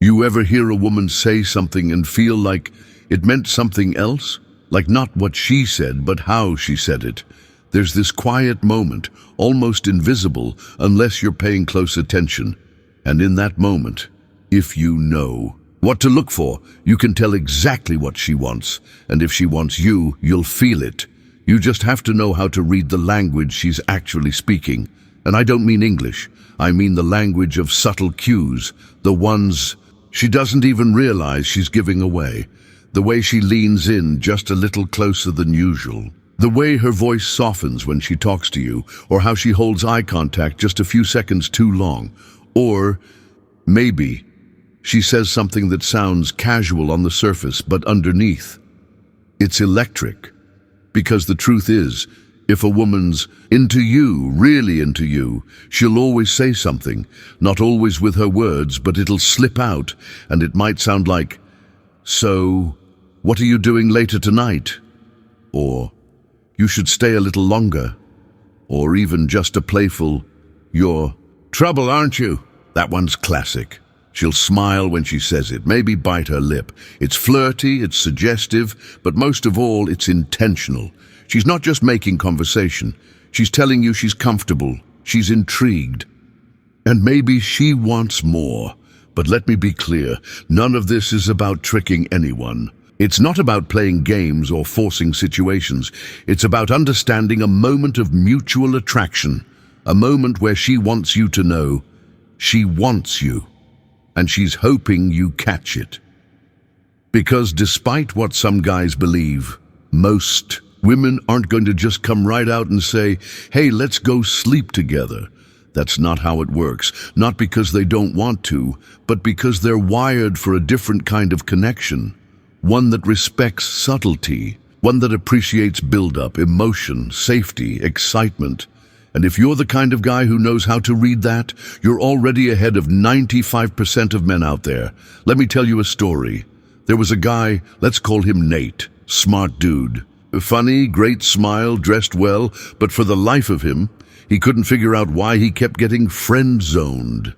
You ever hear a woman say something and feel like it meant something else? Like not what she said, but how she said it. There's this quiet moment, almost invisible unless you're paying close attention. And in that moment, if you know what to look for, you can tell exactly what she wants. And if she wants you, you'll feel it. You just have to know how to read the language she's actually speaking. And I don't mean English. I mean the language of subtle cues, the ones she doesn't even realize she's giving away. The way she leans in just a little closer than usual. The way her voice softens when she talks to you, or how she holds eye contact just a few seconds too long. Or maybe she says something that sounds casual on the surface, but underneath, it's electric. Because the truth is, if a woman's into you, really into you, she'll always say something, not always with her words, but it'll slip out, and it might sound like, "So, what are you doing later tonight?" Or, "You should stay a little longer." Or even just a playful, "You're trouble, aren't you?" That one's classic. She'll smile when she says it, maybe bite her lip. It's flirty, it's suggestive, but most of all, it's intentional. She's not just making conversation. She's telling you she's comfortable, she's intrigued. And maybe she wants more. But let me be clear, none of this is about tricking anyone. It's not about playing games or forcing situations. It's about understanding a moment of mutual attraction. A moment where she wants you to know she wants you. And she's hoping you catch it. Because despite what some guys believe, most women aren't going to just come right out and say, "Hey, let's go sleep together." That's not how it works. Not because they don't want to, but because they're wired for a different kind of connection. One that respects subtlety. One that appreciates build-up, emotion, safety, excitement. And if you're the kind of guy who knows how to read that, you're already ahead of 95% of men out there. Let me tell you a story. There was a guy, let's call him Nate, smart dude. Funny, great smile, dressed well, but for the life of him, he couldn't figure out why he kept getting friend-zoned.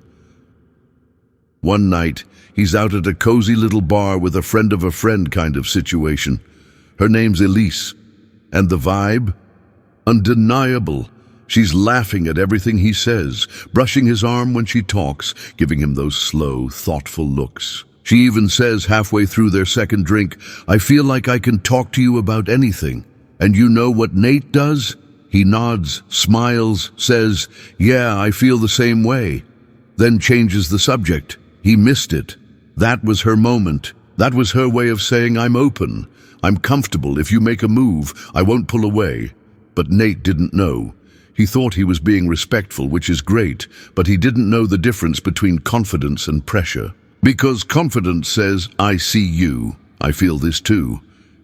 One night, he's out at a cozy little bar with a friend of a friend kind of situation. Her name's Elise. And the vibe? Undeniable. She's laughing at everything he says, brushing his arm when she talks, giving him those slow, thoughtful looks. She even says halfway through their second drink, "I feel like I can talk to you about anything." And you know what Nate does? He nods, smiles, says, "Yeah, I feel the same way." Then changes the subject. He missed it. That was her moment. That was her way of saying, "I'm open. I'm comfortable. If you make a move, I won't pull away." But Nate didn't know. He thought he was being respectful, which is great, but he didn't know the difference between confidence and pressure. Because confidence says, "I see you. I feel this too."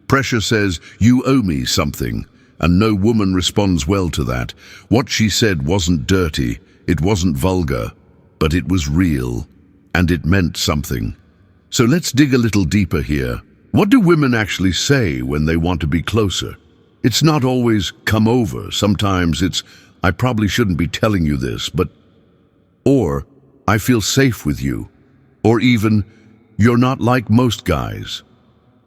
Pressure says, "You owe me something." And no woman responds well to that. What she said wasn't dirty, it wasn't vulgar, but it was real, and it meant something. So let's dig a little deeper here. What do women actually say when they want to be closer? It's not always "come over." Sometimes it's, "I probably shouldn't be telling you this, but..." Or, "I feel safe with you." Or even, "You're not like most guys."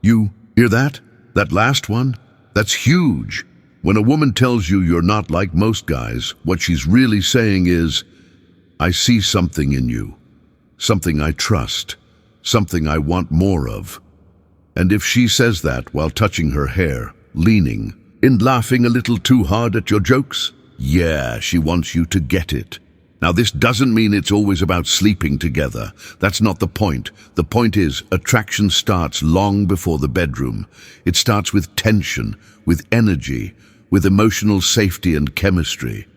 You hear that? That last one? That's huge. When a woman tells you you're not like most guys, what she's really saying is, "I see something in you. Something I trust. Something I want more of." And if she says that while touching her hair, leaning, and laughing a little too hard at your jokes, yeah, she wants you to get it. Now, this doesn't mean it's always about sleeping together. That's not the point. The point is, attraction starts long before the bedroom. It starts with tension, with energy, with emotional safety and chemistry.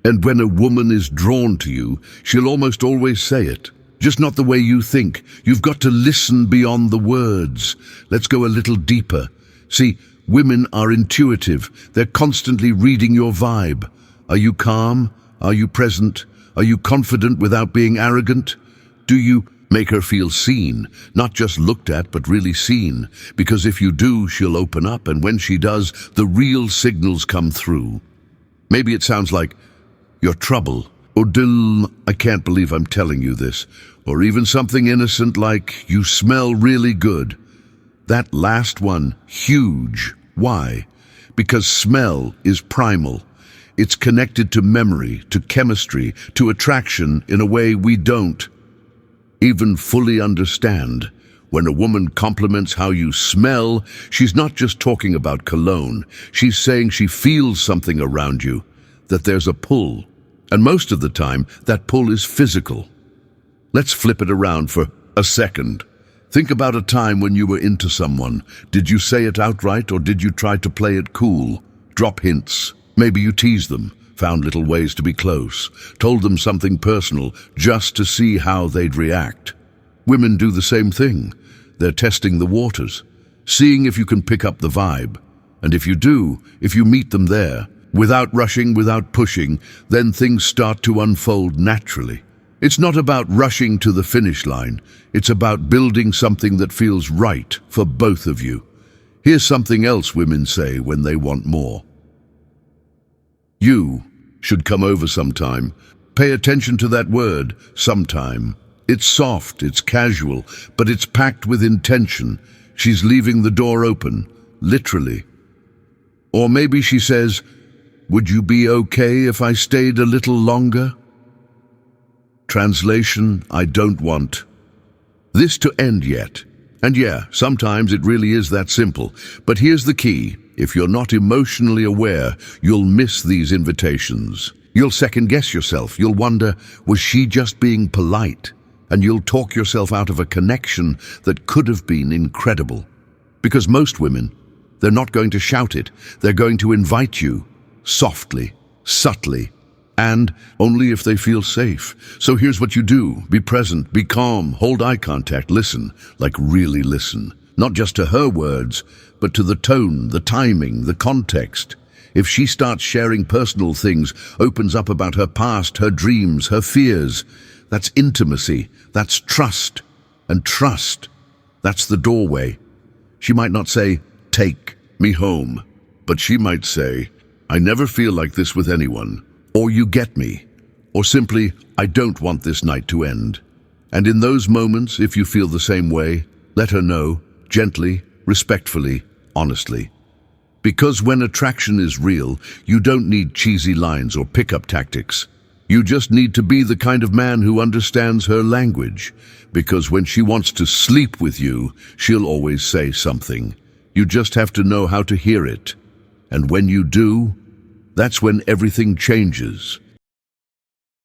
And when a woman is drawn to you, she'll almost always say it. Just not the way you think. You've got to listen beyond the words. Let's go a little deeper. See, women are intuitive. They're constantly reading your vibe. Are you calm? Are you present? Are you confident without being arrogant? Do you make her feel seen? Not just looked at, but really seen. Because if you do, she'll open up, and when she does, the real signals come through. Maybe it sounds like, "You're trouble," or "Dill, I can't believe I'm telling you this," Or even something innocent like, "You smell really good." That last one, huge. Why? Because smell is primal. It's connected to memory, to chemistry, to attraction in a way we don't even fully understand. When a woman compliments how you smell, she's not just talking about cologne. She's saying she feels something around you, that there's a pull. And most of the time, that pull is physical. Let's flip it around for a second. Think about a time when you were into someone. Did you say it outright, or did you try to play it cool? Drop hints. Maybe you teased them, found little ways to be close, told them something personal just to see how they'd react. Women do the same thing. They're testing the waters, seeing if you can pick up the vibe. And if you do, if you meet them there, without rushing, without pushing, then things start to unfold naturally. It's not about rushing to the finish line. It's about building something that feels right for both of you. Here's something else women say when they want more. "You should come over sometime." Pay attention to that word, sometime. It's soft, it's casual, but it's packed with intention. She's leaving the door open, literally. Or maybe she says, "Would you be okay if I stayed a little longer?" Translation, I don't want this to end yet. And yeah, sometimes it really is that simple. But here's the key. If you're not emotionally aware, you'll miss these invitations. You'll second-guess yourself. You'll wonder, was she just being polite? And you'll talk yourself out of a connection that could have been incredible. Because most women, they're not going to shout it. They're going to invite you, softly, subtly, and only if they feel safe. So here's what you do. Be present, be calm, hold eye contact, listen, like really listen. Not just to her words, but to the tone, the timing, the context. If she starts sharing personal things, opens up about her past, her dreams, her fears, that's intimacy, that's trust. And trust, that's the doorway. She might not say, "Take me home," but she might say, "I never feel like this with anyone," or "You get me," or simply, "I don't want this night to end." And in those moments, if you feel the same way, let her know, gently, respectfully, honestly. Because when attraction is real, you don't need cheesy lines or pickup tactics. You just need to be the kind of man who understands her language. Because when she wants to sleep with you, she'll always say something. You just have to know how to hear it. And when you do, that's when everything changes.